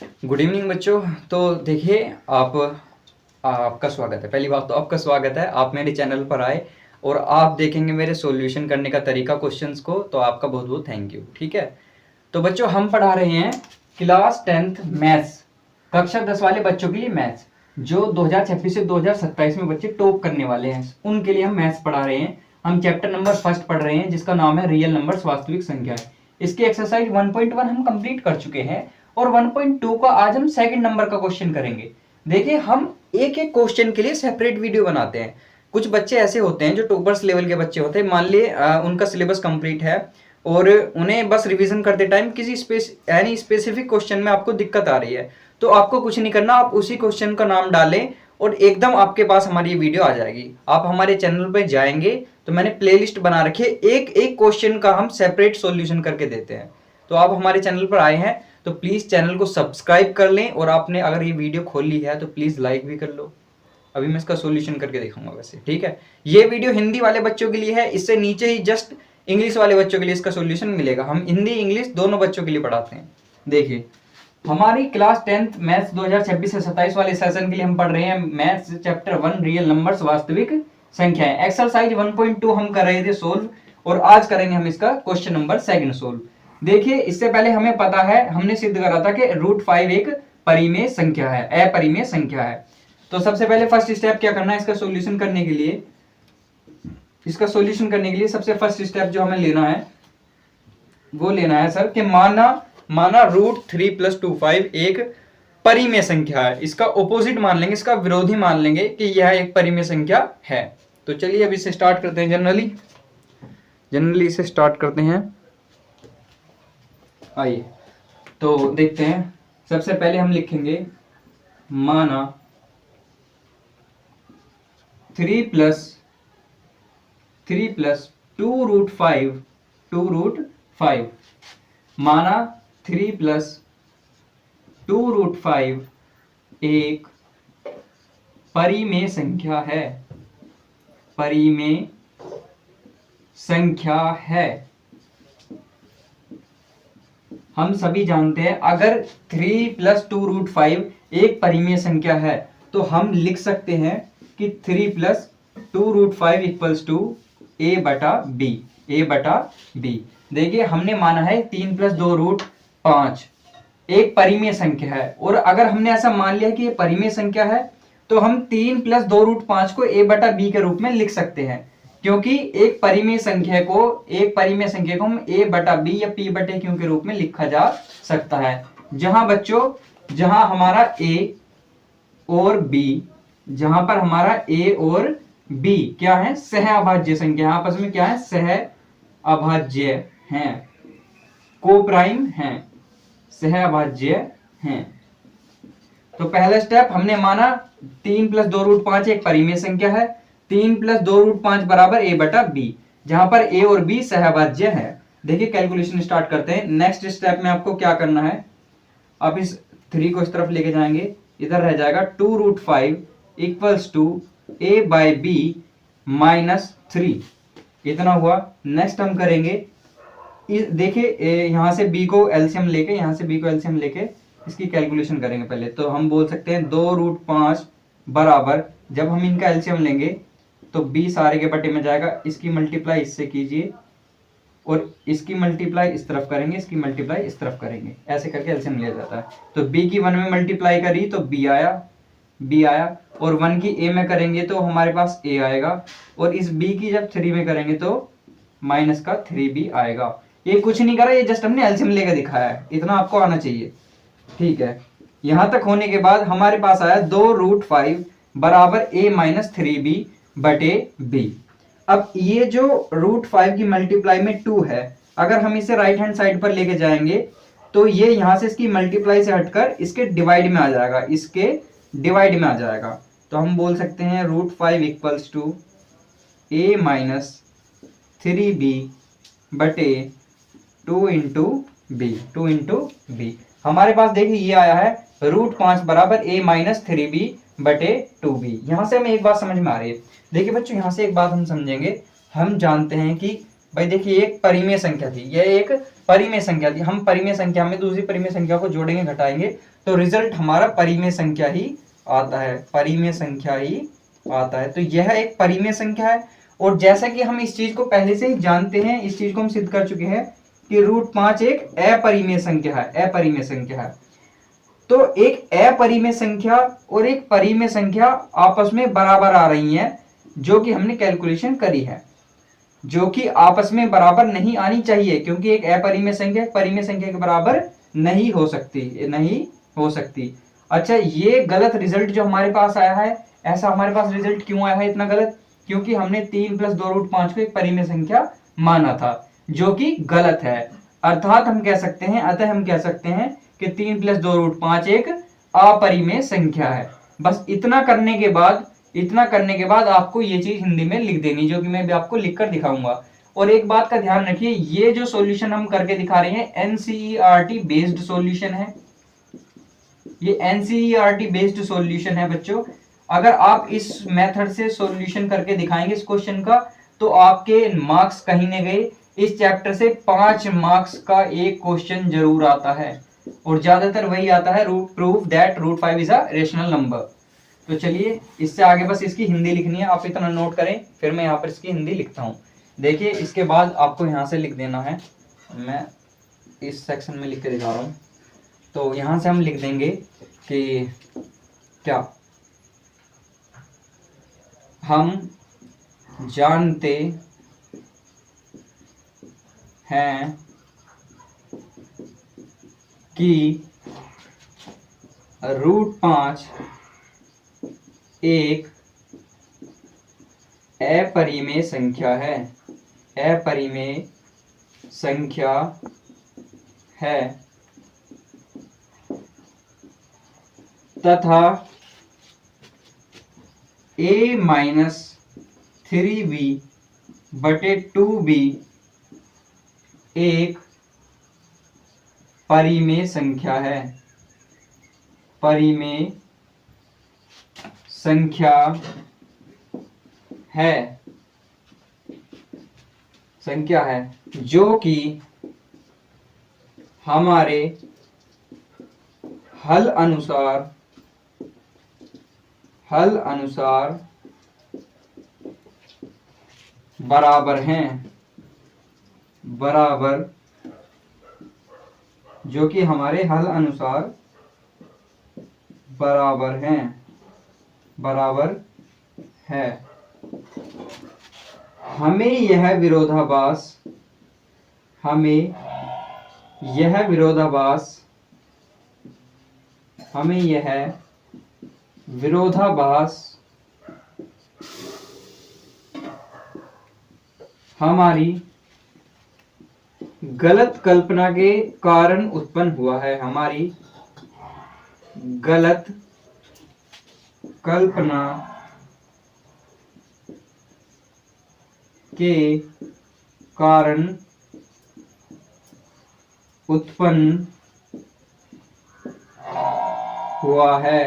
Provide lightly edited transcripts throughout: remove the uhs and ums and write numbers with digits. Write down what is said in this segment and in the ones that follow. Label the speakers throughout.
Speaker 1: Good evening बच्चों। तो देखिए आपका स्वागत है। पहली बात तो आपका स्वागत है, आप मेरे चैनल पर आए और आप देखेंगे मेरे सॉल्यूशन करने का तरीका क्वेश्चंस को, तो आपका बहुत बहुत थैंक यू। ठीक है, तो बच्चों हम पढ़ा रहे हैं क्लास 10th मैथ्स, कक्षा 10 वाले बच्चों के लिए मैथ्स, जो 2026 से 2027 में बच्चे टॉप करने वाले हैं उनके लिए हम मैथ्स पढ़ा रहे हैं। हम चैप्टर नंबर फर्स्ट पढ़ रहे हैं जिसका नाम है रियल नंबर्स, वास्तविक संख्या। इसकी एक्सरसाइज 1.1 हम कंप्लीट कर चुके हैं और 1.2 का आज हम सेकंड नंबर का क्वेश्चन करेंगे। देखिए, हम एक एक क्वेश्चन के लिए सेपरेट वीडियो बनाते हैं। कुछ बच्चे ऐसे होते हैं जो टॉपर्स लेवल के बच्चे होते हैं, मान लिए उनका सिलेबस कंप्लीट है और उन्हें बस रिवीजन करते टाइम किसी स्पेसिफिक क्वेश्चन में आपको दिक्कत आ रही है, तो आपको कुछ नहीं करना, आप उसी क्वेश्चन का नाम डालें और एकदम आपके पास हमारी ये वीडियो आ जाएगी। आप हमारे चैनल पर जाएंगे तो मैंने प्लेलिस्ट बना रखी है, एक एक क्वेश्चन का हम सेपरेट सॉल्यूशन करके देते हैं। तो आप हमारे चैनल पर आए हैं तो प्लीज चैनल को सब्सक्राइब कर लें और आपने अगर ये वीडियो खोल ली है तो प्लीज लाइक भी कर लो। अभी मैं इसका सॉल्यूशन करके दिखाऊंगा वैसे। ठीक है, ये वीडियो हिंदी वाले बच्चों के लिए है, इससे नीचे ही जस्ट इंग्लिश वाले बच्चों के लिए इसका सॉल्यूशन मिलेगा। हम हिंदी इंग्लिश दोनों बच्चों के लिए पढ़ाते हैं। देखिए, हमारी क्लास 10th मैथ्स 2026 से 27 वाले सेशन के लिए हम पढ़ रहे हैं मैथ्स चैप्टर 1 रियल नंबर्स, वास्तविक संख्याएं। एक्सरसाइज 1.2 हम कर रहे थे सोल्व और आज करेंगे हम इसका क्वेश्चन नंबर सेकंड सोल्व। देखिए, इससे पहले हमें पता है, हमने सिद्ध करा था कि √5 एक परिमेय संख्या है, अपरिमेय संख्या है। तो सबसे पहले फर्स्ट स्टेप क्या करना है इसका सॉल्यूशन करने के लिए, सबसे फर्स्ट स्टेप जो हमें लेना है वो लेना है सर कि माना √3 + 2 5 एक परिमेय संख्या है। इसका ऑपोजिट मान लेंगे, इसका विरोधी मान लेंगे कि यह एक परिमेय संख्या है। तो चलिए अब इसे स्टार्ट करते हैं। जनरली इसे स्टार्ट करते हैं। आइए तो देखते हैं। सबसे पहले हम लिखेंगे माना 3 + 2√5 माना 3 + 2√5 एक परिमेय संख्या है, परिमेय संख्या है। हम सभी जानते हैं अगर 3 + 2√5 एक परिमेय संख्या है तो हम लिख सकते हैं कि 3 + 2√5 = a/b। देखिए, हमने माना है 3 + 2√5 एक परिमेय संख्या है, और अगर हमने ऐसा मान लिया कि ये परिमेय संख्या है तो हम 3 + 2√5 को a/b के रूप में लिख सकते हैं, क्योंकि एक परिमेय संख्या को हम a/b या p/q के रूप में लिखा जा सकता है। जहां हमारा a और b, जहां पर हमारा a और b क्या है, सह अभाज्य संख्या, आपस में क्या है, सह अभाज्य हैं, कोप्राइम हैं, सह अभाज्य हैं। तो पहला स्टेप हमने माना 3 + 2√5 एक परिमेय संख्या है, 3 + 2√5 = a/b, जहां पर a और b सहअभाज्य है। देखिए, कैलकुलेशन स्टार्ट करते हैं। नेक्स्ट स्टेप में आपको क्या करना है, आप इस 3 को इस तरफ लेके जाएंगे, इधर रह जाएगा 2√5 = a/b - 3, इतना हुआ। नेक्स्ट हम करेंगे, देखिए यहां से b को एलसीएम लेके इसकी कैलकुलेशन करेंगे पहले। तो हम बोल सकते हैं 2√5 बराबर, जब हम इनका एलसीएम लेंगे तो b सारे के बटे में जाएगा, इसकी मल्टीप्लाई इससे कीजिए और इसकी मल्टीप्लाई इस तरफ करेंगे, इसकी मल्टीप्लाई इस तरफ करेंगे, ऐसे करके एलसीएम लिया जाता है। तो b की 1 में मल्टीप्लाई करी तो b आया, और 1 की a में करेंगे तो हमारे पास a आएगा, और इस b की जब 3 में करेंगे तो -3b आएगा। ये कुछ नहीं करा, ये जस्ट हमने एलसीएम लेकर दिखाया है, इतना आपको आना चाहिए। ठीक है, यहां तक होने के बाद हमारे पास आया 2√5 बराबर a - 3b/b। अब ये जो √5 की मल्टीप्लाई में 2 है, अगर हम इसे राइट हैंड साइड पर लेके जाएंगे तो ये यहां से इसकी मल्टीप्लाई से हटकर इसके डिवाइड में आ जाएगा, तो हम बोल सकते हैं √5 = a - 3b/2 × b। हमारे पास देखिए ये आया है √5 बराबर a - 3b/2b। यहां से हमें एक बात समझ में आ रही है। देखिए बच्चों, यहां से एक बात हम समझेंगे, हम जानते हैं कि भाई देखिए एक परिमेय संख्या थी, यह एक परिमेय संख्या थी, हम परिमेय संख्या में दूसरी परिमेय संख्या को जोड़ेंगे घटाएंगे तो रिजल्ट हमारा परिमेय संख्या ही आता है, परिमेय संख्या ही आता है। तो यह एक परिमेय संख्या है। और जैसा कि हम इस चीज को पहले से ही जानते हैं, इस चीज को हम सिद्ध कर चुके हैं कि √5 एक अपरिमेय संख्या है, अपरिमेय संख्या है। तो एक अपरिमेय संख्या और एक परिमेय संख्या आपस में बराबर आ रही हैं, जो कि हमने कैलकुलेशन करी है, जो कि आपस में बराबर नहीं आनी चाहिए, क्योंकि एक अपरिमेय संख्या परिमेय संख्या के बराबर नहीं हो सकती, नहीं हो सकती। अच्छा, ये गलत रिजल्ट जो हमारे पास आया है, ऐसा हमारे पास रिजल्ट क्यों आया है इतना गलत? क्योंकि हमने 3 + 2√5 को एक परिमेय संख्या माना था, जो कि गलत है। अर्थात हम कह सकते हैं, अतः हम कह सकते हैं कि 3 + 2√5 एक अपरिमेय संख्या है। बस इतना करने के बाद आपको ये चीज हिंदी में लिख देनी, जो कि मैं भी आपको लिखकर दिखाऊंगा। और एक बात का ध्यान रखिए, ये जो सॉल्यूशन हम करके दिखा रहे हैं एनसीईआरटी बेस्ड सॉल्यूशन है, ये एनसीईआरटी बेस्ड सॉल्यूशन है बच्चों। अगर आप इस मेथड से सॉल्यूशन करके दिखाएंगे इस क्वेश्चन का, तो आपके मार्क्स कहीं न गए। इस चैप्टर से 5 मार्क्स का एक क्वेश्चन जरूर आता है, और ज्यादातर वही आता है, proof that √5 is a rational number. तो चलिए, इससे आगे बस इसकी हिंदी लिखनी है, आप इतना नोट करें, फिर मैं यहाँ पर इसकी हिंदी लिखता हूँ। देखिए, इसके बाद आपको यहाँ से लिख देना है, मैं इस सेक्शन में लिख के दिखा रहा हूँ। तो यहाँ से हम लिख देंगे कि क्या हम जानते हैं कि √5 एक अपरिमेय संख्या है, अपरिमेय संख्या है, तथा a-3b/2b एक परिमेय संख्या है, परिमेय संख्या है, जो कि हमारे हल अनुसार बराबर हैं, जो कि हमारे हल अनुसार बराबर है। हमें यह विरोधाभास हमारी गलत कल्पना के कारण उत्पन्न हुआ है, हमारी गलत कल्पना के कारण उत्पन्न हुआ है।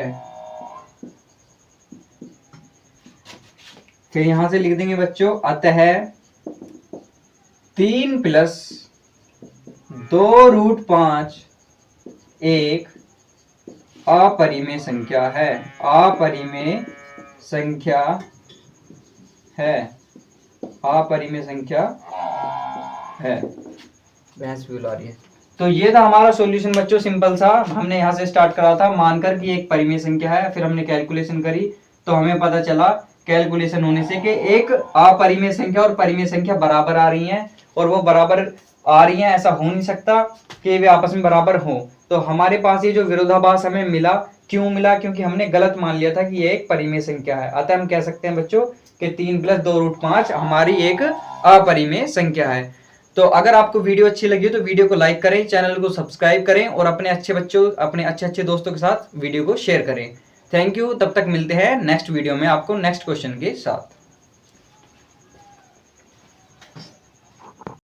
Speaker 1: फिर यहां से लिख देंगे बच्चों, अतः 3 + 2√5 एक अपरिमेय संख्या है, अपरिमेय संख्या है। भैंस भी बुला रही है। तो ये था हमारा सॉल्यूशन बच्चों, सिंपल सा। हमने यहाँ से स्टार्ट करा था मानकर कि एक परिमेय संख्या है, फिर हमने कैलकुलेशन करी तो हमें पता चला कैलकुलेशन होने से कि एक अपरिमेय संख्या और परिमेय संख्या बराबर आ रही हैं, और वो बराबर आ रही हैं, ऐसा हो नहीं सकता कि वे आपस में बराबर हो। तो हमारे पास ये जो विरोधाभास हमें मिला, क्यों मिला? क्योंकि हमने गलत मान लिया था कि ये एक परिमेय संख्या है। अतः हम कह सकते हैं बच्चों कि 3 + 2√5 हमारी एक अपरिमेय संख्या है। तो अगर आपको वीडियो अच्छी लगी तो वीडियो को लाइक करें, चैनल को सब्सक्राइब करें, और अपने अच्छे दोस्तों के साथ वीडियो को शेयर करें। Thank you. तब तक मिलते हैं नेक्स्ट वीडियो में आपको नेक्स्ट क्वेश्चन के साथ।